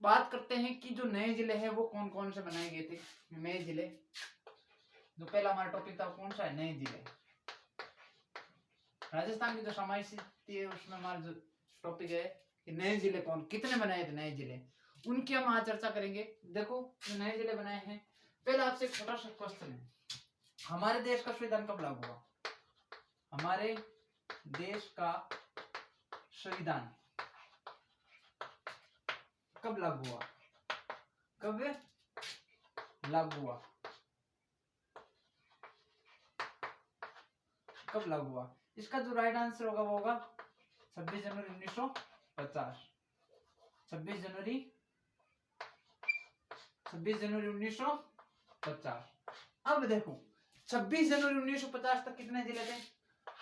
बात करते हैं कि जो नए जिले हैं वो कौन कौन से बनाए गए थे। नए जिले, जो पहला हमारा टॉपिक था कौन सा है, नए जिले। राजस्थान की जो समाज स्थिति है उसमें हमारा जो टॉपिक है कि नए जिले कौन, कितने बनाए थे नए जिले, उनकी हम आज चर्चा करेंगे। देखो जो नए जिले बनाए हैं, पहले आपसे एक छोटा सा क्वेश्चन है, हमारे देश का संविधान कब लागू हुआ? हमारे देश का संविधान कब लागू हुआ? कब लागू हुआ? कब लागू हुआ? इसका जो राइट आंसर होगा वो होगा 26 जनवरी 1950। 26 जनवरी 1950। अब देखो 26 जनवरी 1950 तक कितने जिले थे?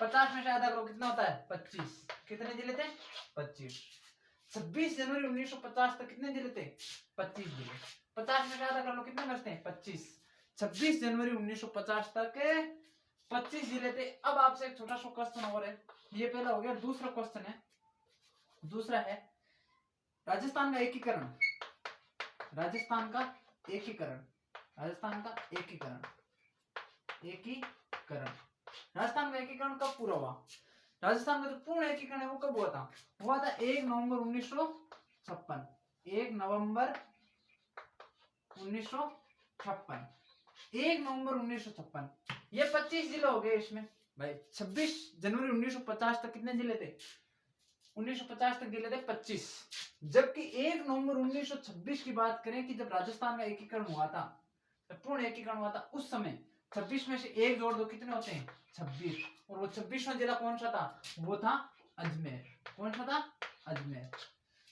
50 में से आधा करो कितना होता है? 25। कितने जिले थे? 25। 26 जनवरी 1950 तक कितने जिले थे? 25 जिले। 50 में से आधा कर लो कितने बचते हैं? 25। 26 जनवरी 1950 तक 25 जिले थे। अब आपसे एक छोटा सा क्वेश्चन और है, ये पहला हो गया। दूसरा क्वेश्चन है, दूसरा है राजस्थान का एकीकरण। राजस्थान का एकीकरण, राजस्थान का एकीकरण, एकीकरण। राजस्थान का एकीकरण कब पूरा हुआ? राजस्थान का जो पूर्ण एकीकरण है वो कब हुआ था? हुआ था 1 नवंबर 1956। 1 नवंबर 1956। 1 नवंबर 1956। ये 25 जिले हो गए इसमें भाई। 26 जनवरी 1950 तक कितने जिले थे? 1950 तक जिले थे 25। जबकि 1 नवंबर 1926 की बात करें कि जब राजस्थान का एकीकरण हुआ था, पूर्ण एकीकरण हुआ था, उस समय 26 में से एक जोड़ दो कितने होते हैं? 26। और वो 26वां जिला कौन सा था? वो था अजमेर। कौन सा था? अजमेर।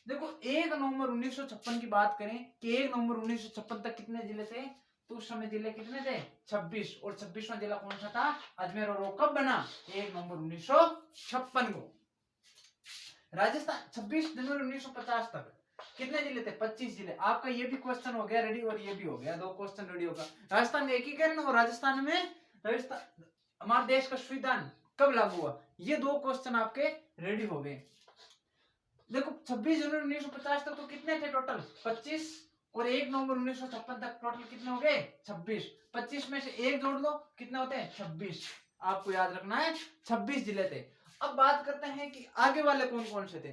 देखो 1 नवंबर 1956 की बात करें कि 1 नवंबर 1956 तक कितने जिले थे? तो उस समय जिले कितने थे? 26। और 26वां जिला कौन सा था? अजमेर। और वो कब बना? 1 नवंबर 1956 को। राजस्थान 26 जनवरी 1950 तक कितने जिले थे? 25 जिले। आपका ये भी क्वेश्चन हो गया रेडी और ये भी हो गया, दो क्वेश्चन रेडी होगा। राजस्थान में एकीकरण और राजस्थान में हमारे देश का संविधान कब लागू हुआ, ये दो क्वेश्चन आपके रेडी हो गए। देखो 26 जनवरी 1950 तक तो कितने थे टोटल? 25। और 1 नवंबर 1956 तक टोटल कितने हो गए? 26। 25 में से एक जोड़ दो कितने होते हैं? 26। आपको याद रखना है 26 जिले थे। अब बात करते हैं कि आगे वाले कौन कौन से थे।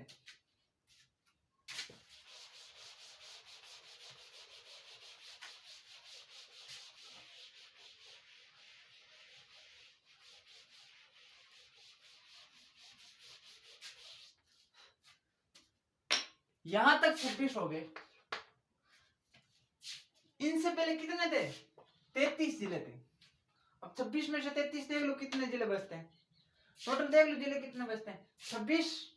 यहां तक 26 हो गए। इनसे पहले कितने थे? 33 जिले थे। अब 26 में से 33 देख लो कितने जिले बचते हैं। टोटल देख लो जिले कितने बचते हैं। 26,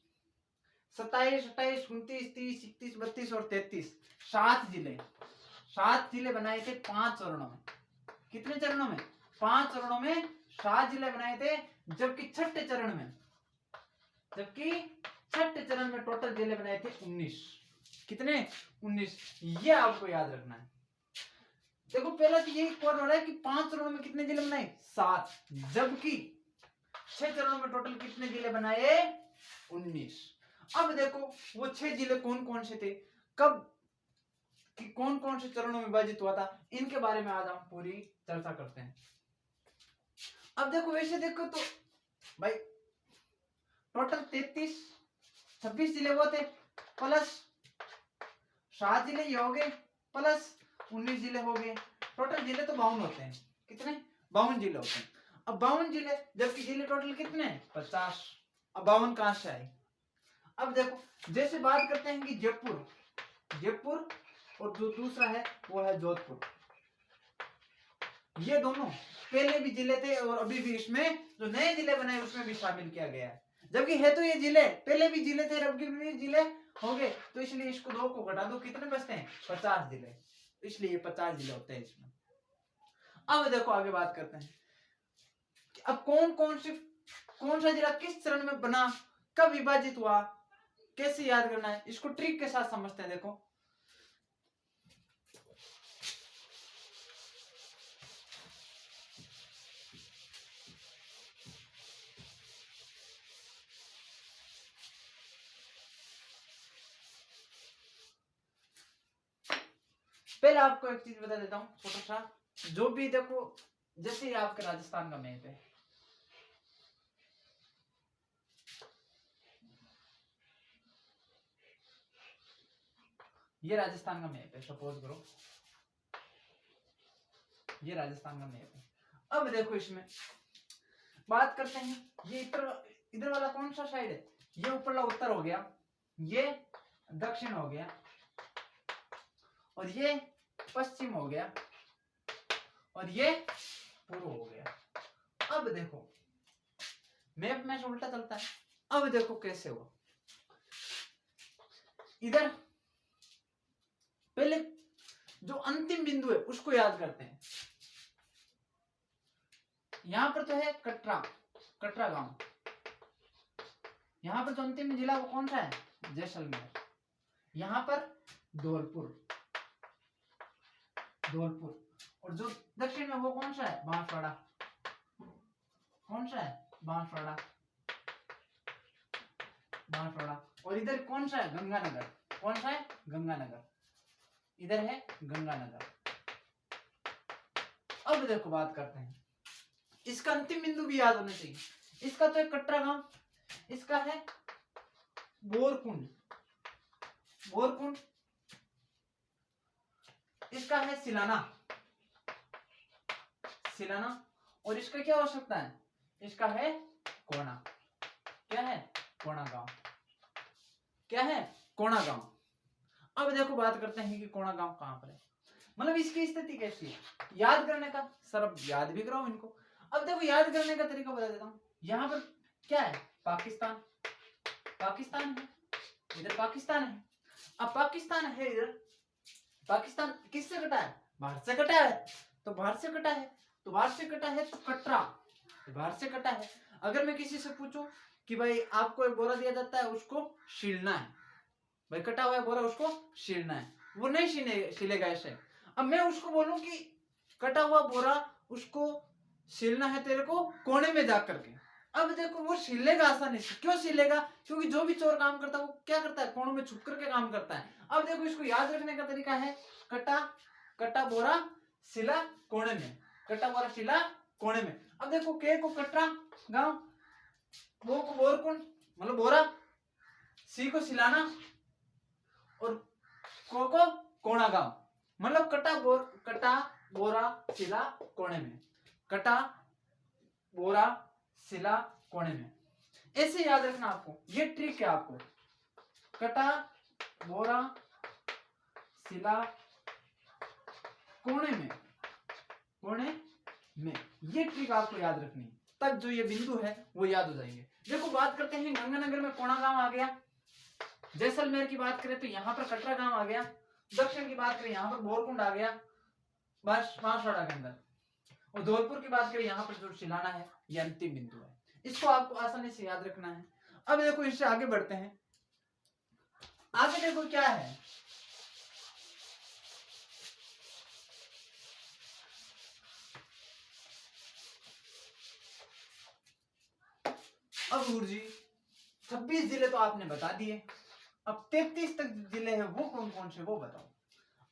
27, 28, 29, 30, 31, 32 और 33। 7 जिले। 7 जिले बनाए थे 5 चरणों में। कितने चरणों में? 5 चरणों में 7 जिले बनाए थे। जबकि छठे चरण में टोटल जिले बनाए थे 19। कितने? 19। ये आपको याद रखना है। देखो पहला तो यही कौन हो रहा है कि 5 चरणों में कितने जिले बनाए? 7। जबकि 6 चरणों में टोटल कितने जिले बनाए? 19। अब देखो वो 6 जिले कौन कौन से थे, कब कि कौन कौन से चरणों में विभाजित हुआ था, इनके बारे में आज हम पूरी चर्चा करते हैं। अब देखो वैसे देखो तो भाई टोटल 33, 26 जिले वो थे, प्लस 7 जिले ये हो गए, प्लस 19 जिले हो गए। टोटल जिले तो 52 होते हैं। कितने? 52 जिले होते हैं। अब 52 जिले, जबकि जिले टोटल कितने? 50। अब 52 कहां से आए? अब देखो जैसे बात करते हैं कि जयपुर और जो दूसरा है वो है जोधपुर। ये दोनों पहले भी जिले थे और अभी भी इसमें जो नए जिले बने उसमें भी शामिल किया गया है। जबकि है तो ये जिले पहले भी जिले थे, अभी भी जिले हो गए, तो इसलिए इसको 2 को घटा दो कितने बचते हैं? 50 जिले। इसलिए 50 जिले होते हैं इसमें। अब देखो आगे बात करते हैं कि अब कौन सा जिला किस चरण में बना, कब विभाजित हुआ, कैसे याद करना है, इसको ट्रिक के साथ समझते हैं। देखो पहले आपको एक चीज बता देता हूँ छोटा सा, जो भी देखो जैसे ही आपके राजस्थान का मैप है, ये राजस्थान का मैप है, सपोज करो ये राजस्थान का मैप है। अब देखो इसमें बात करते हैं, ये इधर वाला कौन सा साइड है, ये ऊपरला उत्तर हो गया, ये दक्षिण हो गया, और ये पश्चिम हो गया, और ये पूर्व हो गया। अब देखो मैप में से उल्टा चलता है। अब देखो कैसे हुआ, इधर पहले जो अंतिम बिंदु है उसको याद करते हैं। यहां पर तो है कटरा गांव, यहां पर जो अंतिम जिला वो कौन सा है, जैसलमेर। यहां पर धौलपुर, और जो दक्षिण में वो कौन सा है, बांसवाड़ा। कौन सा है, बांसवाड़ा। और इधर कौन सा है, गंगानगर। कौन सा है, गंगानगर। इधर है गंगानगर। अब देखो बात करते हैं, इसका अंतिम बिंदु भी याद होना चाहिए। इसका तो है कटरा गांव, इसका है बोरकुंड, इसका है सिलाना, और इसका क्या हो सकता है, इसका है कोना। क्या है, कोना गांव। क्या है, कोना गांव। अब देखो बात करते हैं कि कोना गांव कहां पर है, मतलब इसकी स्थिति कैसी है, याद करने का। सर अब याद भी कराओ इनको। अब देखो याद करने का तरीका बता देता हूं। यहां पर क्या है, पाकिस्तान है, इधर पाकिस्तान है। अब पाकिस्तान है इधर, पाकिस्तान किससे कटा है, भारत से कटा है। तो भारत से कटा है तो कटरा भारत से कटा है। अगर मैं किसी से पूछूं कि भाई आपको एक बोरा दिया जाता है, उसको छीलना है, भाई कटा हुआ है बोरा उसको छीलना है, वो नहीं छीलेगा ऐसे। अब मैं उसको बोलूं कि कटा हुआ बोरा उसको छीलना है तेरे को कोने में जा करके, अब देखो वो छीलेगा आसानी से। क्यों छीलेगा, क्योंकि जो भी चोर काम करता है वो क्या करता है, कोनों में छुप करके काम करता है। अब देखो इसको याद रखने का तरीका है, कटा बोरा सिला कोने में, कटा बोरा सिला कोने में। अब देखो के को कटरा गांव, वो को बोरकुंड मतलब बोरा, सी को सिलाना, और को कोना गांव मतलब कटा बोरा सिला कोने में, कटा बोरा सिला कोने में। ऐसे याद रखना आपको, ये ट्रिक है आपको, कटा बोरा सिला कोने में, ये ट्रिक आपको याद रखनी है, तब जो ये बिंदु है वो याद हो जाएंगे। देखो बात करते हैं, गंगानगर में कोना गांव आ गया, जैसलमेर की बात करें तो यहाँ पर कटरा गांव आ गया, दक्षिण की बात करें यहाँ पर बोरकुंड आ गया बांसवाड़ा के अंदर, और धौलपुर की बात करें यहाँ पर जो सिलाना है ये अंतिम बिंदु है। इसको आपको आसानी से याद रखना है। अब देखो इससे आगे बढ़ते हैं, आगे देखो क्या है, अब गुरुजी 26 जिले तो आपने बता दिए, अब 33 तक जिले हैं वो कौन कौन से वो बताओ।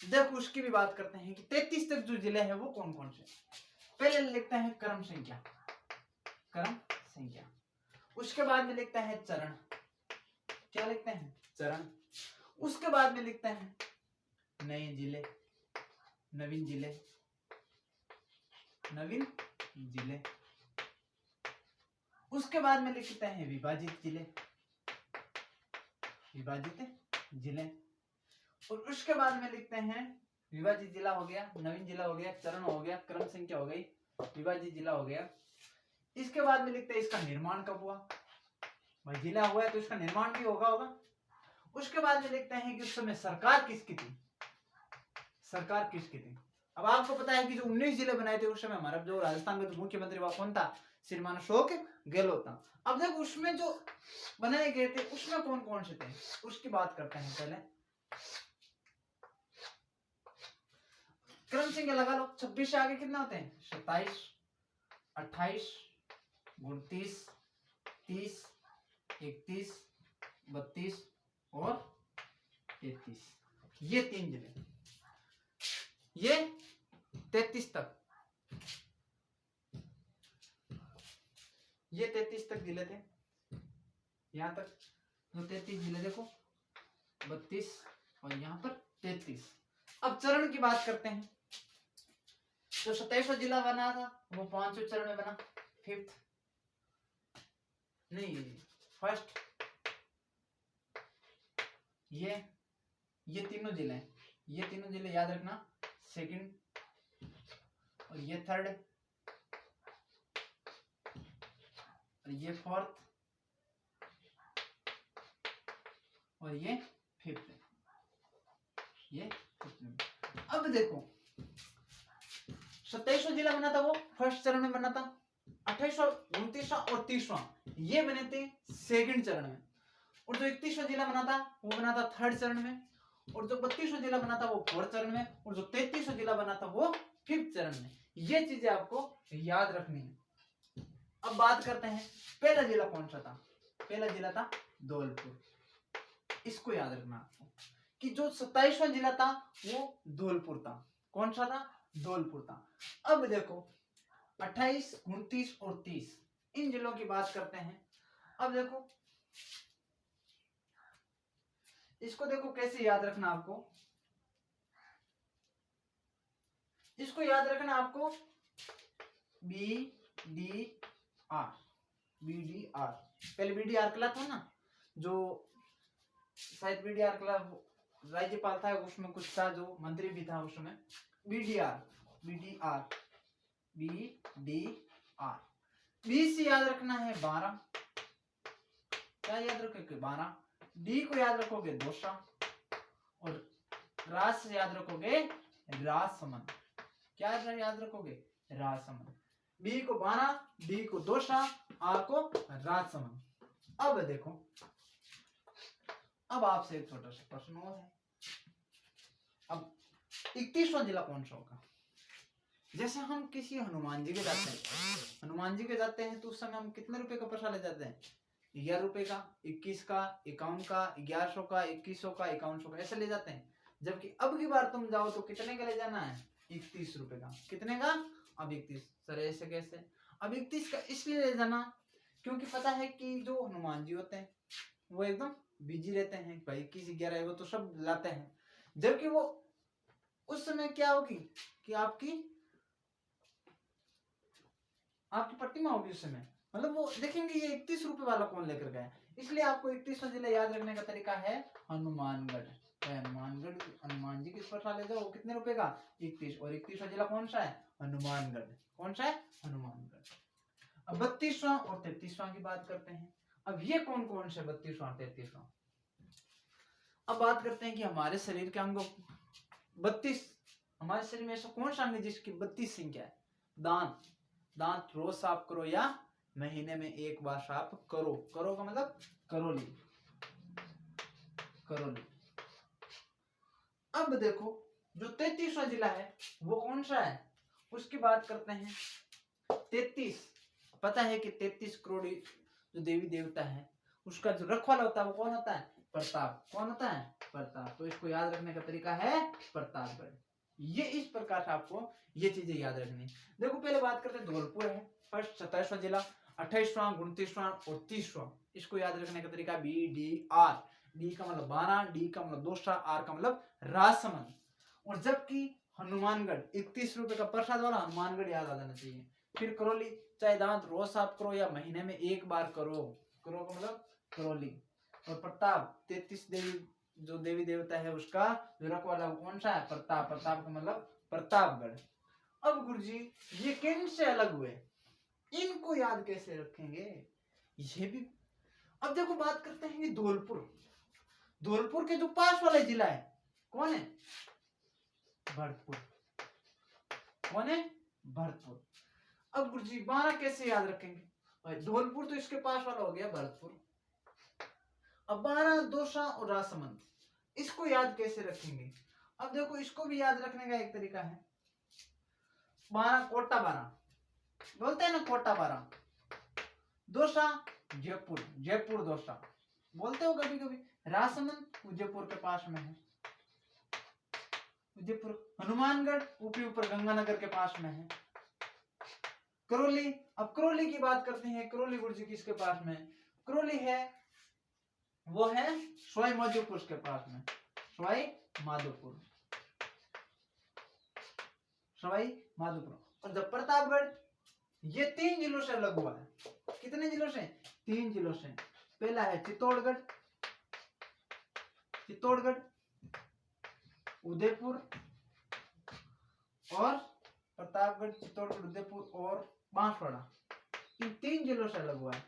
देखो उसकी भी बात करते हैं कि 33 तक जो जिले हैं वो कौन कौन से। पहले लिखते हैं क्रम संख्या, उसके बाद में लिखते हैं चरण, क्या लिखते हैं, चरण। उसके बाद में लिखते हैं नए जिले, नवीन जिले। उसके बाद में लिखते हैं विभाजित जिले, और उसके बाद में लिखते हैं विभाजित जिला हो गया, नवीन जिला हो गया, चरण हो गया, क्रम संख्या हो गई, विभाजित जिला हो गया। इसके बाद में लिखते हैं इसका निर्माण कब हुआ, भाई जिला हुआ है तो इसका निर्माण भी होगा। उसके बाद में लिखते हैं कि उस समय सरकार किसकी थी। अब आपको पता है कि जो 19 जिले बनाए थे उस समय हमारा जो राजस्थान में मुख्यमंत्री वह कौन था, श्रीमान अशोक गहलोत था। अब देखो उसमें जो बनाए गए थे उसमें कौन कौन से थे उसकी बात करते हैं। पहले क्रम संख्या लगा लो, 26 से आगे कितना होते हैं, 27, 28, 29, 30, 31, 32 और 33, ये 3 जिले। ये 33 तक, ये 33 तक जिले थे, यहां तक जो 33 जिले देखो 32 और यहाँ पर 33। अब चरण की बात करते हैं। जो 27वां जिला बना था वो 5वें चरण में बना, फिफ्थ नहीं फर्स्ट। ये तीनों जिले हैं, ये तीनों जिले याद रखना, सेकंड और ये थर्ड और ये फोर्थ और ये फिफ्थ, ये फिफ्थ। अब देखो 27वां जिला बना था वो फर्स्ट चरण में बना था, 28वां 29वां और 30वां ये बने थे सेकंड चरण में, और जो 31वां जिला बना था वो बना था थर्ड चरण में, और जो 32वां जिला बना था वो फोर्थ चरण में, और जो 33वां जिला बना था वो फिफ्थ चरण में। ये चीजें आपको याद रखनी है। अब बात करते हैं पहला जिला कौन सा था। पहला जिला था धौलपुर। इसको याद रखना आपको कि जो 27वां जिला था वो धौलपुर था। कौन सा था? धौलपुर था। अब देखो 28, 29 और 30 इन जिलों की बात करते हैं। अब देखो इसको देखो कैसे याद रखना आपको, इसको याद रखना आपको B D R, B D R. पहले बी डी आर क्लब था ना, जो शायद बी डी आर क्लब राज्यपाल था उसमें कुछ था, जो मंत्री भी था उसमें। B D R, B D R, B D R. B से याद रखना है 12, क्या याद रखोगे 12। डी को याद रखोगे दोसा, और राज से याद रखोगे राजसमंद। क्या याद रखोगे? राजसमंद। बी को 12, डी को दोसा, आर को राजसमंद। अब देखो, अब आपसे एक छोटा सा प्रश्न और है। अब 31वां जिला कौन सा होगा? जैसे हम किसी हनुमान जी के जाते हैं, हनुमान जी के जाते हैं तो उस समय हम कितने रुपए का प्रसाद ले जाते हैं? 11 रुपए का, 21 का, 51 का, 1100 का, 2100 का, 5100 का, ऐसे ले जाते हैं। जबकि अब की बार तुम जाओ तो कितने का ले जाना है? 31 रुपए का। कितने का? अब 31। सर ऐसे कैसे? अब 31 का इसलिए ले जाना क्योंकि पता है कि जो हनुमान जी होते हैं वो एकदम बिजी रहते हैं, भाई 21, 11 है वो तो सब लाते हैं। जबकि वो उस समय क्या होगी कि आपकी प्रतिमा होगी उस समय, मतलब वो देखेंगे ये 31 रुपए वाला कौन लेकर गया। इसलिए आपको 31वां जिला याद रखने का तरीका है हनुमानगढ़। हनुमानगढ़, हनुमान जी किस प्रसाद ले जाओ, वो कितने रुपए का? 31। और 31वां जिला कौन सा है? हनुमानगढ़। कौन सा है? हनुमानगढ़। अब 32वां और 33वां की बात करते हैं। अब ये कौन कौन से 32वां और 33वां? अब बात करते हैं कि हमारे शरीर के अंगों 32, हमारे शरीर में ऐसा कौन सा अंग है जिसकी 32 संख्या है? दांत। दांत रोज साफ करो या महीने में एक बार साफ करो। करो का मतलब करोली, करोली। अब देखो जो 33वां जिला है वो कौन सा है, उसकी बात करते हैं। 33, पता है कि 33 करोड़ जो देवी देवता है उसका जो रखवाला होता है वो कौन होता है? प्रताप। कौन होता है? प्रताप। तो इसको याद रखने का तरीका है प्रतापगढ़। ये इस प्रकार से आपको ये चीजें याद रखनी। देखो पहले बात करते हैं धौलपुर है फर्स्ट 27वां जिला, 28वां, 29वां और 30वां। इसको याद रखने का तरीका बी डी आर। डी का मतलब 12, डी का मतलब दोसा, आर का मतलब राजसमंद। और जबकि हनुमानगढ़ 31 रुपए का प्रसाद वाला हनुमानगढ़ याद आ जाना चाहिए। फिर करौली, चाहे दांत रोज साफ करो या महीने में एक बार करो। करो का मतलब करौली। और प्रताप 33 देवी जो देवी देवता है उसका जो रखवाला कौन सा है? प्रताप। प्रताप का मतलब प्रतापगढ़। अब गुरुजी ये किन से अलग हुए, इनको याद कैसे रखेंगे? ये भी अब देखो बात करते हैं कि धौलपुर। धौलपुर के जो पास वाला जिला है कौन है? भरतपुर। कौन है? भरतपुर। अब गुरुजी 12 कैसे याद रखेंगे? धौलपुर तो इसके पास वाला हो गया भरतपुर। अब 12 दोसा और राजसमंद, इसको याद कैसे रखेंगे? अब देखो इसको भी याद रखने का एक तरीका है। 12 कोटा 12 बोलते हैं ना, कोटा 12। दोसा जयपुर, जयपुर दोसा बोलते हो कभी कभी। राजसमंद उदयपुर के पास में है, सिद्धिपुर, हनुमानगढ़ ऊपरी ऊपर गंगानगर के पास में है। करौली, अब करौली की बात करते हैं। करौली गुरुजी किसके पास में? करौली है वो है सवाई माधोपुर के पास में, सवाई माधोपुर, सवाई माधोपुर। और जब प्रतापगढ़, ये 3 जिलों से अलग हुआ है। कितने जिलों से? 3 जिलों से। पहला है चित्तौड़गढ़, चित्तौड़गढ़, उदयपुर और प्रतापगढ़, चित्तौड़गढ़, उदयपुर और बांसवाड़ा, इन 3 जिलों से अलग हुआ है।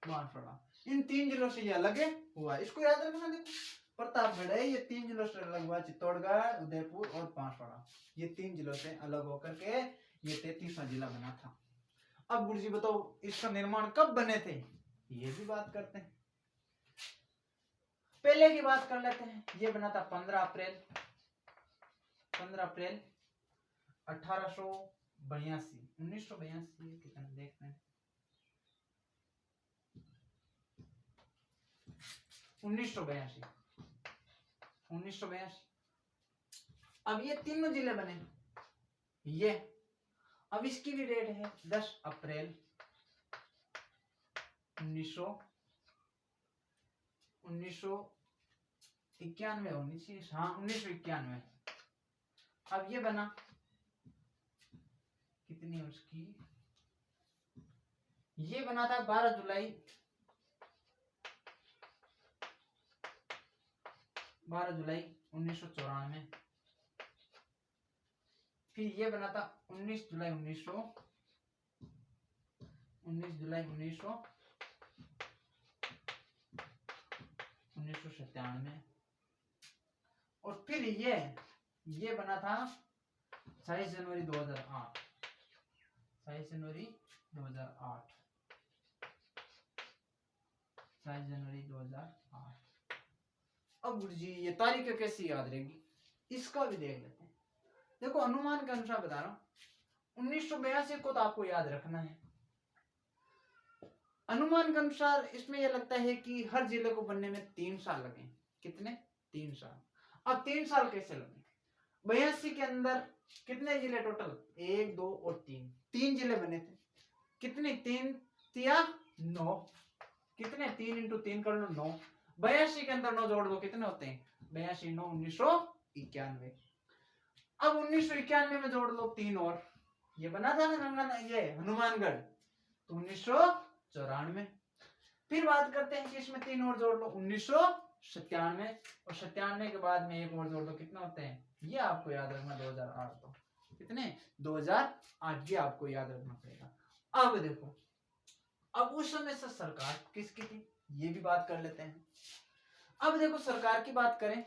बांसवाड़ा, इन 3 जिलों से ये अलग हुआ है। इसको याद रखना। देखो प्रतापगढ़ है, ये 3 जिलों से अलग हुआ, चित्तौड़गढ़, उदयपुर और बांसवाड़ा, ये 3 जिलों से अलग होकर के ये 33वां जिला बना था। अब गुरुजी बताओ इसका निर्माण कब बने थे, ये भी बात करते हैं। पहले की बात कर लेते हैं। ये बना था 15 अप्रैल 1882, 1982 कितना देखते हैं, 1982। अब ये तीनों जिले बने ये। अब इसकी भी डेट है 10 अप्रैल 1991 होनी चाहिए, हाँ 1991। अब ये बना कितनी उसकी, ये बना था 12 जुलाई 1994। फिर ये बना था 19 जुलाई 1997। और फिर ये बना था 27 जनवरी 2008, 27 जनवरी 2008, 27 जनवरी 2008। अब गुरुजी ये तारीख कैसी याद रहेगी, इसका भी देख लेते हैं। देखो अनुमान के अनुसार बता रहा हूं, 1982 को तो आपको याद रखना है। अनुमान के अनुसार इसमें यह लगता है कि हर जिले को बनने में 3 साल लगे। कितने? 3 साल। अब 3 साल कैसे लगे? 82 के अंदर कितने जिले टोटल? 1, 2 और 3 जिले बने थे। कितने? 3 तिया 9, कितने? 3 × 3 कर लो 9। 82 के अंदर 9 जोड़ दो, कितने होते हैं? 82 9 1991। अब 1991 में जोड़ लो 3 और, ये बना था ना ये हनुमानगढ़, तो 1994। फिर बात करते हैं कि इसमें 3 और जोड़ लो 1997, और 97 के बाद में 1 और जोड़ लो, कितना होते हैं? ये आपको याद रखना 2008। तो कितने? 2008, ये आपको याद रखना पड़ेगा। अब देखो, अब उस समय से सरकार किसकी थी, ये भी बात कर लेते हैं। अब देखो सरकार की बात करें,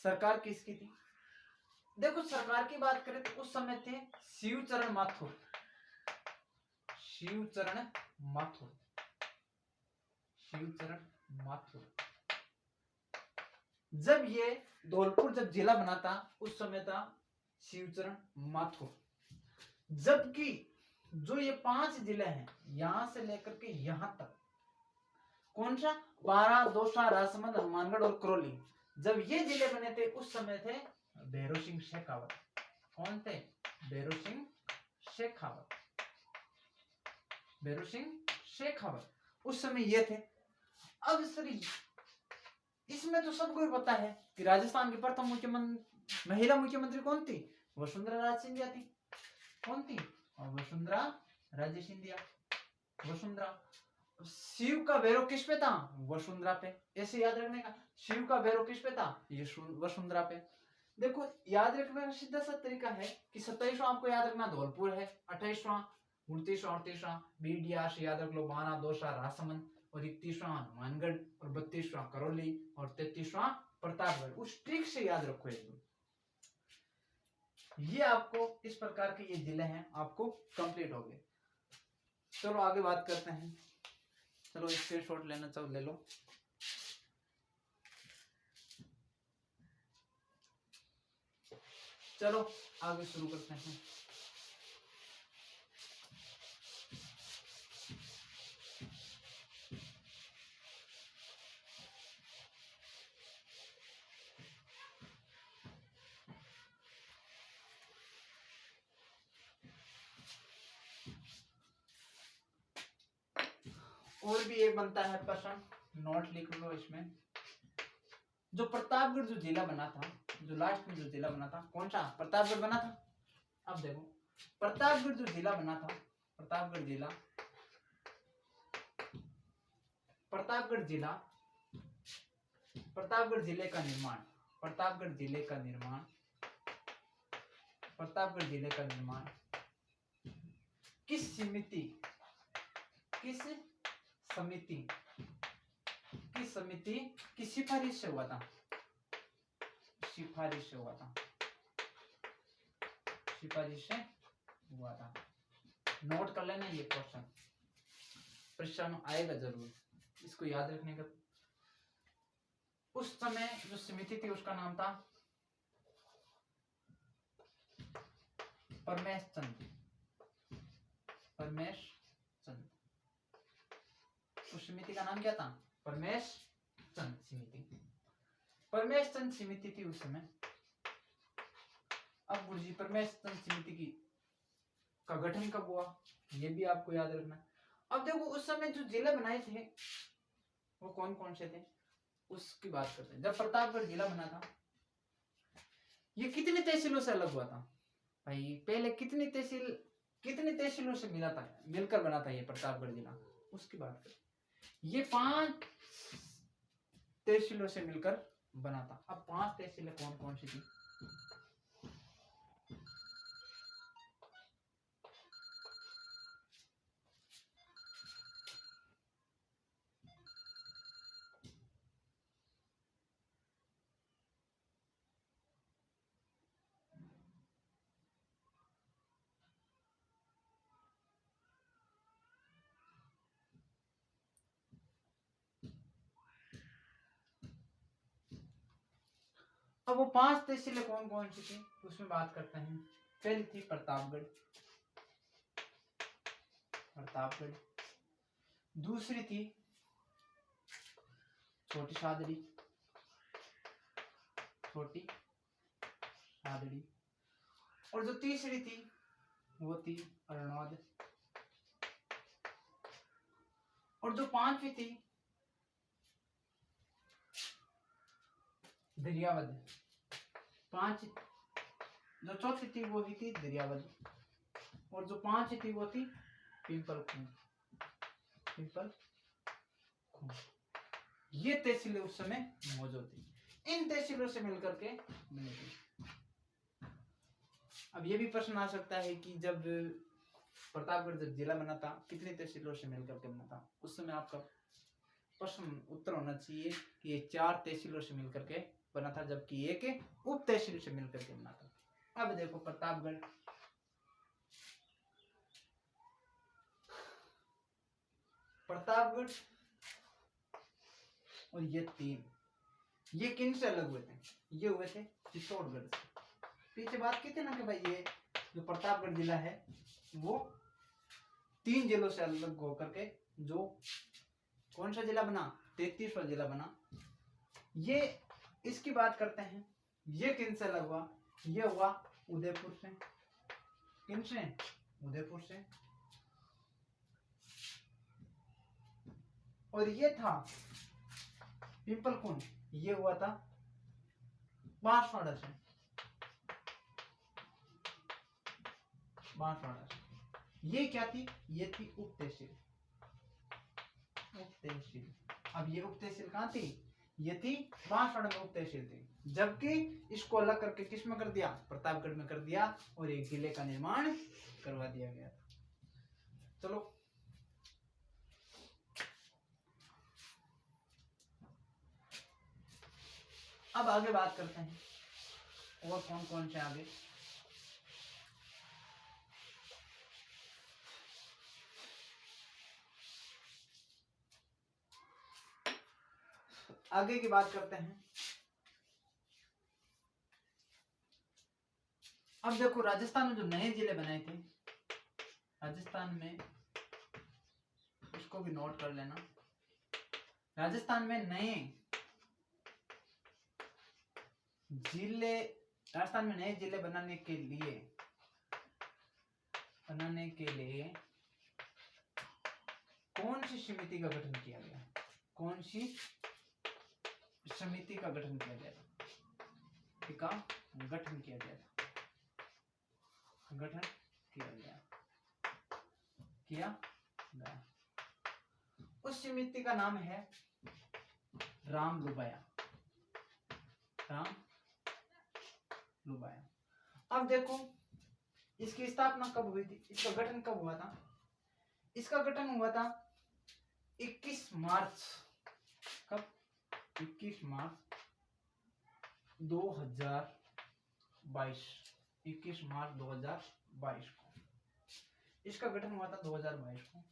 सरकार किसकी थी? देखो सरकार की बात करें तो उस समय थे शिवचरण माथुर, शिवचरण माथुर, शिवचरण माथुर। जब ये धौलपुर जब जिला बना था उस समय था शिवचरण माथुर। जबकि जो ये 5 जिले हैं यहां से लेकर के यहां तक, कौन सा? बारां, दौसा, राजसमंद, हनुमानगढ़ और करौली, जब ये जिले बने थे उस समय थे भैरव सिंह शेखावत। कौन थे? भैरव सिंह शेखावत, भैरव सिंह शेखावत उस समय ये थे। अब सर इसमें तो सबको ही पता है कि राजस्थान की प्रथम महिला मुख्यमंत्री कौन थी? वसुंधरा राजे सिंधिया थी। कौन थी? वसुंधरा राजे सिंधिया, वसुंधरा। शिव का भैरव किस पे था? वसुंधरा पे। ऐसे याद रखने का, शिव का भैरव किस पे था? ये वसुंधरा पे। देखो याद रखने का सीधा सा तरीका है कि 27वां आपको याद रखना धौलपुर है, 28वां 29वां 38वां बीडिया याद रख लो, 12 दौसा राजसमंद, और 31वां हनुमानगढ़, और 32वां करौली, और 33वां प्रतापगढ़। उस ट्रिक से याद रखो एकदम। ये आपको इस प्रकार के ये जिले हैं, आपको कंप्लीट हो गए। चलो आगे बात करते हैं। चलो स्क्रीनशॉट लेना चाहो ले लो। चलो आगे शुरू करते हैं। और भी एक बनता है प्रश्न, नोट लिख लो इसमें। जो प्रतापगढ़ जो जिला बना था, जो लास्ट में जो जिला बना था, कौन सा? प्रतापगढ़ बना था। अब देखो प्रतापगढ़ जो जिला बना था, प्रतापगढ़ जिला, प्रतापगढ़ जिला, प्रतापगढ़ जिले का निर्माण, प्रतापगढ़ जिले का निर्माण, प्रतापगढ़ जिले का निर्माण किस समिति, किस समिति, किस समिति की सिफारिश से हुआ था? सिफारिश से हुआ था, सिफारिश से हुआ था। नोट कर लेना, ये क्वेश्चन परीक्षा में आएगा जरूर, इसको याद रखने का। उस समय जो समिति थी उसका नाम था परमेश चंद, परमेश चंद। उस समिति का नाम क्या था? परमेश चंद समिति, परमेश चंद समिति थी उस समय। अब गुरुजी परमेश चंद समिति की का गठन कब हुआ, ये भी आपको याद रखना। अब देखो उस समय जो जिले बनाए थे वो कौन कौन से थे, उसकी बात करते हैं। जब प्रतापगढ़ जिला बना था, ये कितने तहसीलों से अलग हुआ था भाई? पहले कितनी तहसीलों से मिला था, मिलकर बना था ये प्रतापगढ़ जिला, उसकी बात करें। ये 5 तहसीलों से मिलकर बना था। अब 5 तहसीलें कौन कौन सी थी? अब वो 5 तहसीलें कौन कौन सी थी उसमें बात करते हैं। पहली थी प्रतापगढ़, प्रतापगढ़। दूसरी थी छोटी सादड़ी, छोटी सादड़ी। और जो तीसरी थी वो थी अरनौद। और जो 5वीं थी दरियावद। 5 जो चौथी थी वो ही थी दरियावद। और जो 5वीं थी वो थी पिंपल खूंट, पिंपल खूंट। ये तहसीलें उस समय मौजूद थी, इन तहसीलों से मिलकर के बनी थी। अब ये भी प्रश्न आ सकता है कि जब प्रतापगढ़ जब जिला बना था कितनी तहसीलों से मिलकर के बना था? उस समय आपका प्रश्न उत्तर होना चाहिए कि ये 4 तहसीलों से मिलकर के बना था, जबकि एक उप तहसील से मिलकर के बना था। अब देखो प्रतापगढ़, प्रतापगढ़ और ये 3, ये किन से अलग हुए थे? ये हुए थे चित्तौड़गढ़ से। पीछे बात की थी ना कि भाई ये जो प्रतापगढ़ जिला है वो 3 जिलों से अलग होकर के जो कौन सा जिला बना? 33वां जिला बना। ये इसकी बात करते हैं, ये किन से अलग हुआ? ये हुआ उदयपुर से। किन से? उदयपुर से। और ये था पिंपलकुंड, ये हुआ था बांसवाड़ा से, बांसवाड़ा से। ये क्या थी? ये थी उप तहसील, उप तहसील। अब ये उप तहसील कहाँ थी? ये थी बांसवाड़ा में उप तहसील थी, जबकि इसको अलग करके किस में कर दिया? प्रतापगढ़ में कर दिया और एक जिले का निर्माण करवा दिया गया। चलो अब आगे बात करते हैं और कौन कौन से आगे। आगे की बात करते हैं। अब देखो राजस्थान में जो नए जिले बनाए थे, राजस्थान में, इसको भी नोट कर लेना, राजस्थान में नए जिले, राजस्थान में नए जिले बनाने के लिए कौन सी समिति का गठन किया गया, कौन सी समिति का गठन किया गया था, का गठन किया गया था, गठन किया गया उस समिति का नाम है रामलुबाया, रामलुबाया। अब देखो इसकी स्थापना कब हुई थी, इसका गठन कब हुआ था, इसका गठन हुआ था 21 मार्च, कब, 21 मार्च 2022, 21 मार्च 2022 को इसका गठन हुआ था, 2022 को।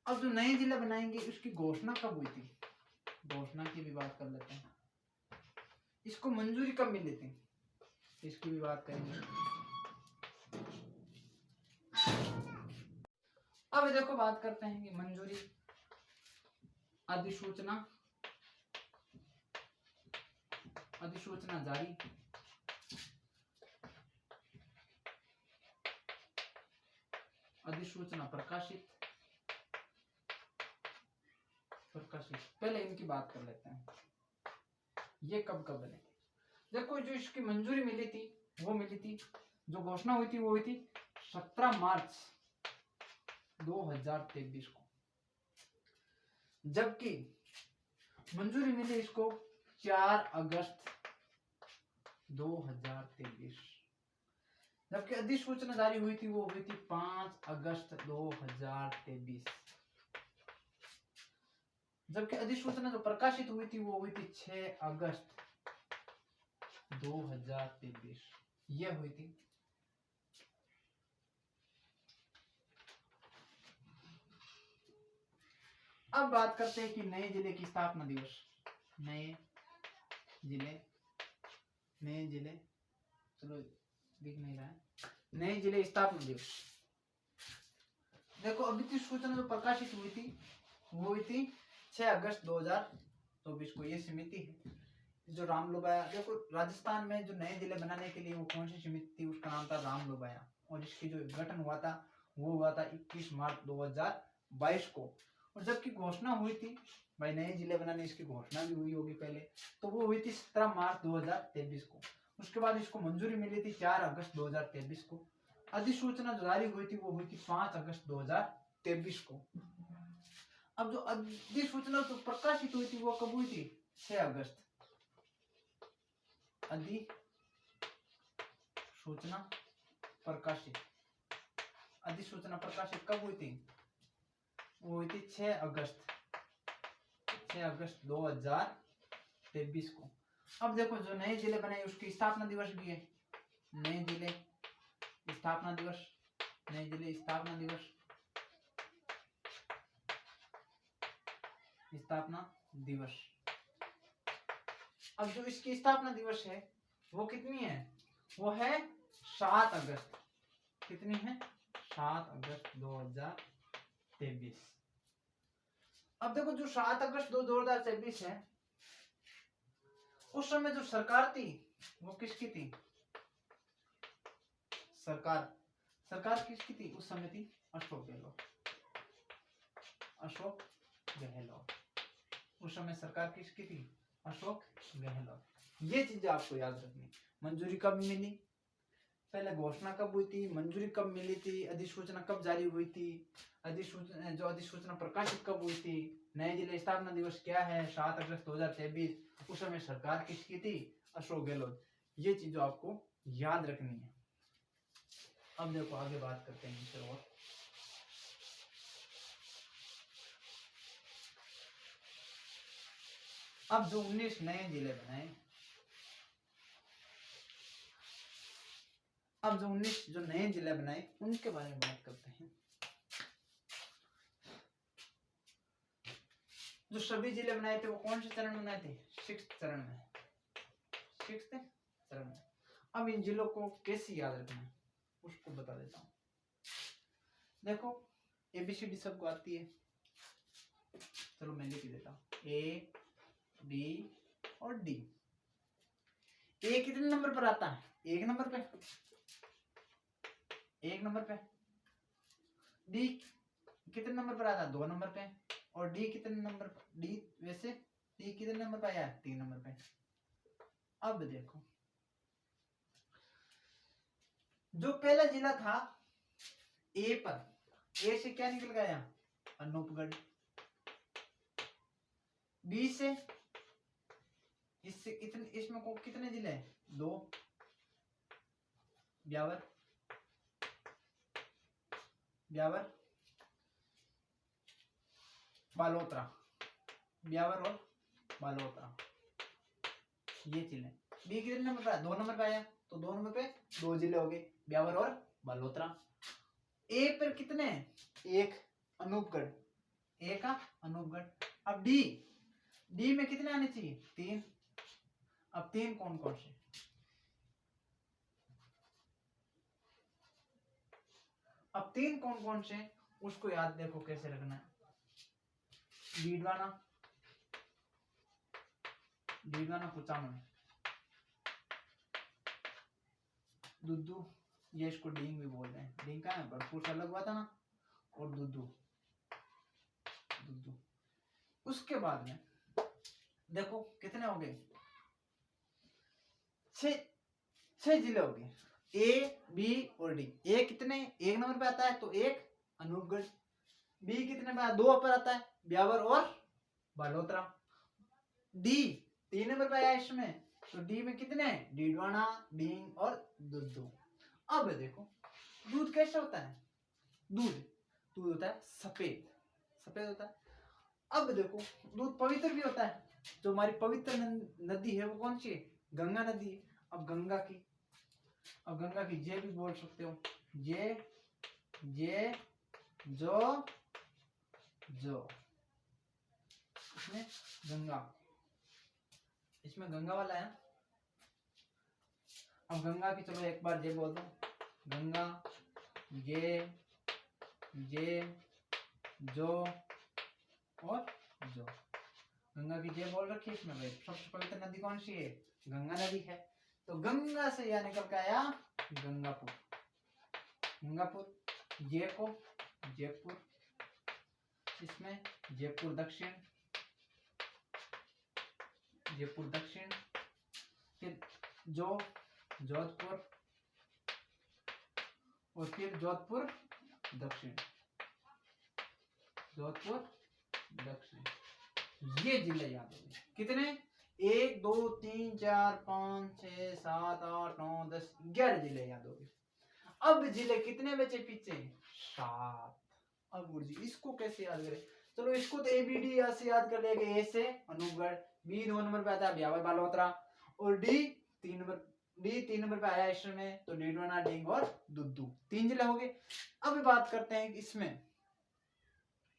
अब जो नए जिले बनाएंगे उसकी घोषणा कब हुई थी, घोषणा की भी बात कर लेते हैं। इसको मंजूरी कब मिली थी, इसकी भी बात करेंगे। अब देखो बात करते हैं कि मंजूरी, अधिसूचना, अधिसूचना जारी, अधिसूचना प्रकाशित, पहले इनकी बात कर लेते हैं, ये कब कब बने थे। देखो जो इसकी मंजूरी मिली थी वो मिली थी, जो घोषणा हुई थी वो हुई थी 17 मार्च 2023 को, जबकि मंजूरी मिली इसको 4 अगस्त 2023, जबकि अधिसूचना जारी हुई थी वो हुई थी 5 अगस्त 2023, जबकि अधिसूचना जो प्रकाशित हुई थी वो हुई थी 6 अगस्त 2023, ये हुई थी। अब बात करते हैं कि नए जिले की स्थापना दिवस, नए जिले चलो दिख नहीं रहा है, नए जिले स्थापना दिवस। देखो अधिसूचना जो प्रकाशित हुई थी वो हुई थी 6 अगस्त 2024 को, ये समिति है जो रामलुबाया। देखो राजस्थान में जो नए जिले बनाने के लिए वो कौन सी समिति थी, उसका नाम था रामलुबाया, और इसकी जो गठन हुआ था वो हुआ था 21 मार्च 2022 को। और जबकि घोषणा हुई थी भाई नए जिले बनाने, इसकी घोषणा भी हुई होगी पहले, तो वो हुई थी 17 मार्च 2023 को। उसके बाद इसको मंजूरी मिली थी 4 अगस्त 2023 को। अधिसूचना जारी हुई थी वो हुई थी 5 अगस्त 2023 को। अब जो अधिसूचना तो प्रकाशित हुई थी वो कब हुई थी, 6 अगस्त। अधिसूचना प्रकाशित, अधिसूचना प्रकाशित कब हुई थी, वो हुई थी 6 अगस्त 2023 को। अब देखो जो नए जिले बने उसकी स्थापना दिवस भी है, नए जिले स्थापना दिवस, नए जिले स्थापना दिवस, स्थापना दिवस। अब जो इसकी स्थापना दिवस है वो कितनी है, वो है 7 अगस्त, कितनी है, 7 अगस्त 2023। अब देखो जो 7 अगस्त 2023 है उस समय जो सरकार थी वो किसकी थी, सरकार किसकी थी उस समय थी, अशोक गहलोत, अशोक गहलोत। उस समय सरकार किसकी थी, अशोक गहलोत। ये चीजें आपको याद रखनी। मंजूरी कब मिली, पहले घोषणा कब हुई थी, मंजूरी कब मिली थी, अधिसूचना कब जारी हुई थी, अधिसूचना प्रकाशित कब हुई थी, नए जिले स्थापना दिवस क्या है 7 अगस्त 2023, उस समय सरकार किसकी थी, अशोक गहलोत। ये चीजें आपको याद रखनी है। अब देखो आगे बात करते हैं इनसे और। अब जो 19 नए जिले बनाए, अब जो 19 जो नए जिले बनाए उनके बारे में बात करते हैं। जो सभी जिले बनाए थे वो कौन से चरण में बनाए थे, 6th चरण में, 6th चरण में। अब इन जिलों को कैसे याद रखना है उसको बता देता हूं। देखो ABCD सबको आती है, चलो मैं लिख देता हूं, A B और D। A कितने नंबर पर आता है, 1 नंबर पे, 1 नंबर पे। D कितने नंबर पर आता है, 2 नंबर पे। और डी कितने नंबर, डी वैसे डी कितने नंबर पे आया, 3 नंबर पे। अब देखो जो पहला जिला था ए पर, ए से क्या निकल गया, अनूपगढ़। बी से, इससे कितने, इसमें को कितने जिले हैं, 2, ब्यावर, ब्यावर बालोतरा, ब्यावर और बालोतरा, ये जिले। बी कितने नंबर पे आया, 2 नंबर पे आया, तो 2 नंबर पे 2 जिले हो गए, ब्यावर और बालोतरा। ए पर कितने, 1 अनूपगढ़, ए का अनूपगढ़। अब डी, डी में कितने आने चाहिए, 3। अब 3 कौन कौन से, अब 3 कौन कौन से उसको याद देखो कैसे रखना है। डीडवाना, डीडवाना कुचामन, दुद्दू, ये इसको डींग भी बोलते हैं, डींग का है भरपूर सा अलग हुआ था ना, और दुद्दू, दुद्दू। उसके बाद में देखो कितने हो गए, 6 जिले हो गए, ए बी और डी। ए कितने, 1 नंबर पे आता है तो 1 अनूपगढ़। बी कितने पे, 2 पर आता है, ब्यावर और बालोतरा। डी 3 नंबर पे आया इसमें, तो डी में कितने हैं, डीडवाना, डींग और दुद्दू। अब देखो दूध कैसे होता है, दूध, दूध होता है सफेद, सफेद होता है। अब देखो दूध पवित्र भी होता है, जो हमारी पवित्र नदी है वो कौन सी है, गंगा नदी है। अब गंगा की, अब गंगा की जे भी बोल सकते हो, जे, जे, जो, जो, इसमें गंगा, इसमें गंगा वाला है। अब गंगा की चलो एक बार जे बोल दो, गंगा, जे, जे, जो और जो। गंगा की जे बोल रखी है इसमें, भाई सबसे पवित्र नदी कौन सी है, गंगा नदी है। तो गंगा से यह निकल के आया गंगापुर, गंगापुर। जे को जयपुर, इसमें जयपुर दक्षिण, जयपुर दक्षिण। फिर जो जोधपुर, और फिर जोधपुर दक्षिण, जोधपुर दक्षिण। ये जिले याद हो गए कितने, 1 2 3 4 5 6 7 8 9 10 11 जिले याद हो गए। अब जिले कितने बचे पीछे, 7। अब गुरुजी इसको कैसे याद करें, चलो इसको तो एबीडी से याद कर लेंगे। ए से अनूपगढ़, बी 2 नंबर पे आता है ब्यावर बालोतरा, और डी 3 नंबर पे आया इसमें, तो डीडवाना, डींग और दुद्दू, 3 जिले हो गए। अब बात करते हैं इसमें,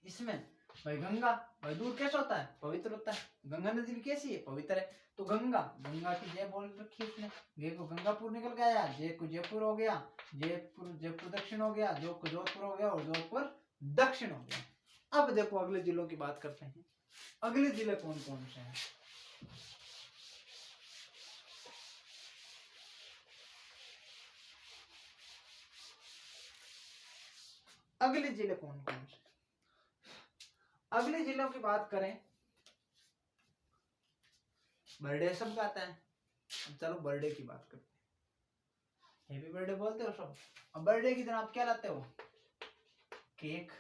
इसमें भाई गंगा, भाई दूध कैसा होता है, पवित्र होता है। गंगा नदी भी कैसी है, पवित्र है। तो गंगा, गंगा की जय बोल रखी है इसने, जे को गंगापुर निकल गया, जे को जयपुर हो गया, जयपुर, जयपुर दक्षिण हो गया, जो को जोधपुर हो गया, और जोधपुर दक्षिण हो गया। अब देखो अगले जिलों की बात करते हैं, अगले जिले कौन कौन से हैं। अगले जिले कौन कौन से, अगले जिलों की बात करें, बर्थडे सबका आता है। अब चलो बर्थडे की बात करते हैं, हैप्पी बर्थडे बोलते हो सब। अब बर्थडे के दिन आप क्या लाते हो, केक,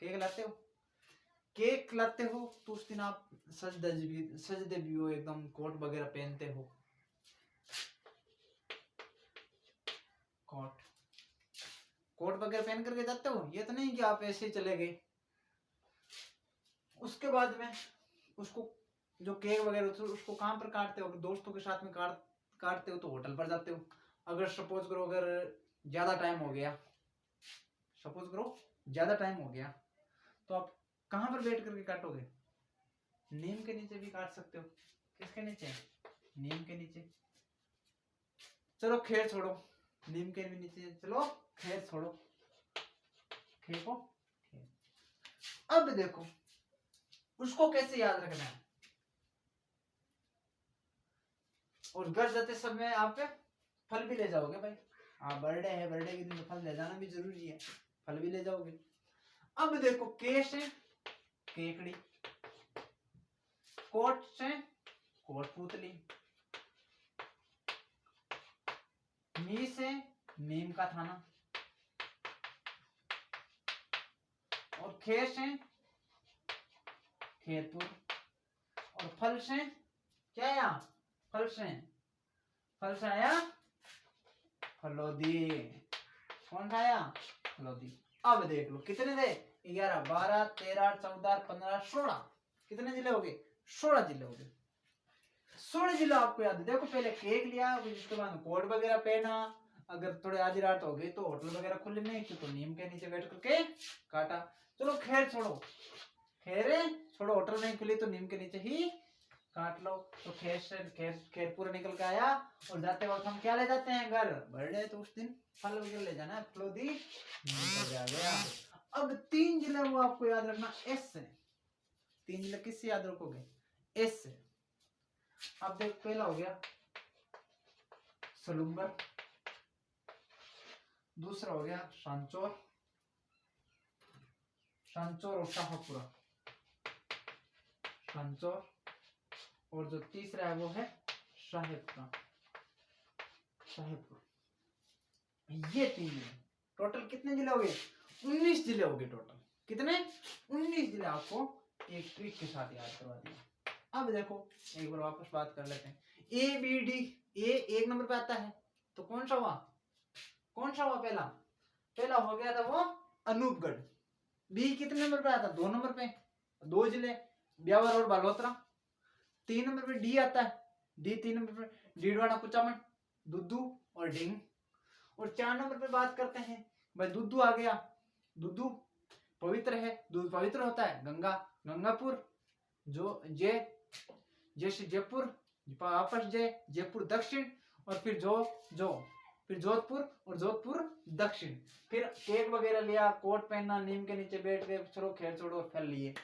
केक लाते हो, केक लाते हो। तो उस दिन आप सजदे भी हो, एकदम कोट वगैरह पहनते हो, कोट, कोट वगैरह पहन करके जाते हो। ये तो नहीं कि आप ऐसे ही चले गए। उसके बाद में उसको जो केक वगैरह उसको कहाँ पर काटते हो, अगर दोस्तों के साथ में काटते हो तो होटल पर जाते हो। अगर सपोज करो अगर ज्यादा टाइम हो गया, सपोज करो ज्यादा टाइम हो गया, तो आप कहाँ पर बैठ करके काटोगे, नीम के नीचे भी काट सकते हो। किसके नीचे, नीम के नीचे। चलो खैर छोड़ो, नीम के भी नीचे, चलो खैर छोड़ो, खैर को खैर। अब देखो उसको कैसे याद रखना है। और घर जाते समय आप फल भी ले जाओगे भाई, हाँ बर्थडे है, बर्थडे के दिन फल ले जाना भी जरूरी है, फल भी ले जाओगे। अब देखो के से केकड़ी, कोट से कोटपुतली, नी से नीम का थाना, और खे से खेतपुर, और फल से क्या आया, फल से आया फलोदी। कौन सा आया, फलोदी। अब देख लो कितने थे, 11, 12, 13, 14, 15, 16, कितने जिले हो गए, 16 जिले हो गए। 16 जिले आपको याद है। देखो पहले केक लिया, उसके बाद कोट वगैरह पहना, अगर थोड़े आधी रात हो गई तो होटल वगैरह खुले नहीं थे तो नीम के नीचे बैठ करके काटा। चलो खैर छोड़ो, होटल नहीं खुली तो नीम के नीचे ही काट लो। तो खैर पूरा निकल के आया, और जाते वक्त हम क्या ले जाते हैं घर, बर्थडे तो उस दिन फल वगैरह ले जाना है, फलोदी निकल गया। अब 3 जिले वो आपको याद रखना एस से। 3 जिले किससे याद रखोगे, एस से। अब देख पहला हो गया सलूंबर, दूसरा हो गया सांचौर और शाहपुरा, सांचौर, और जो तीसरा है वो है शाहपुर। ये 3 जिले, टोटल कितने जिले हो गए, 19 जिले हो गए टोटल। कितने, 19 जिले आपको एक ट्रिक के साथ याद करवा दिया। अब देखो एक बार वापस बात कर लेते हैं। A B D, A 1 number पे आता है तो कौन सा हुआ, पहला हो गया था वो अनूपगढ़। बी कितने नंबर पे आता है, 2 नंबर पे, 2 जिले ब्यावर और बालोतरा। 3 नंबर पे डी आता है, डी 3 नंबर पे डीडवाना, कुचामन, दुद्दू और डिंग। और 4 नंबर पे बात करते हैं भाई, दुद्दू आ गया। दुद्दू पवित्र है, दूध पवित्र होता है। गंगापुर, जो जैसे जयपुर, वापस जयपुर दक्षिण, और फिर फिर जोधपुर और जोधपुर दक्षिण। फिर केक वगैरह लिया, कोट पहनना, नीम के नीचे बैठ गए, चलो खैर छोड़ो, और फल लिए।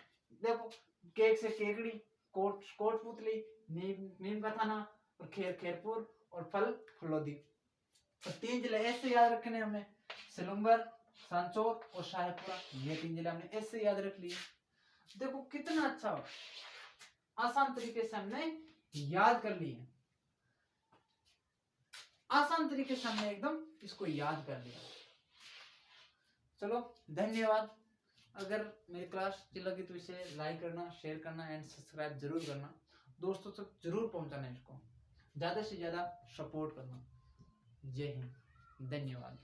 देखो केक से केकड़ी, कोटपुतली, नीम का थाना, और खेरपुर, और फल फलोदी। तो 3 जिले ऐसे याद रखने हमें, सलूंबर, सांचौर और शाहपुरा। ये 3 जिले हमने ऐसे याद रख लिए। देखो कितना अच्छा आसान तरीके से हमने याद कर लिए, आसान तरीके से हमने एकदम इसको याद कर लिया। चलो धन्यवाद। अगर मेरी क्लास अच्छी लगी तो इसे लाइक करना, शेयर करना एंड सब्सक्राइब जरूर करना। दोस्तों तक जरूर पहुंचाना, इसको ज्यादा से ज्यादा सपोर्ट करना। जय हिंद, धन्यवाद।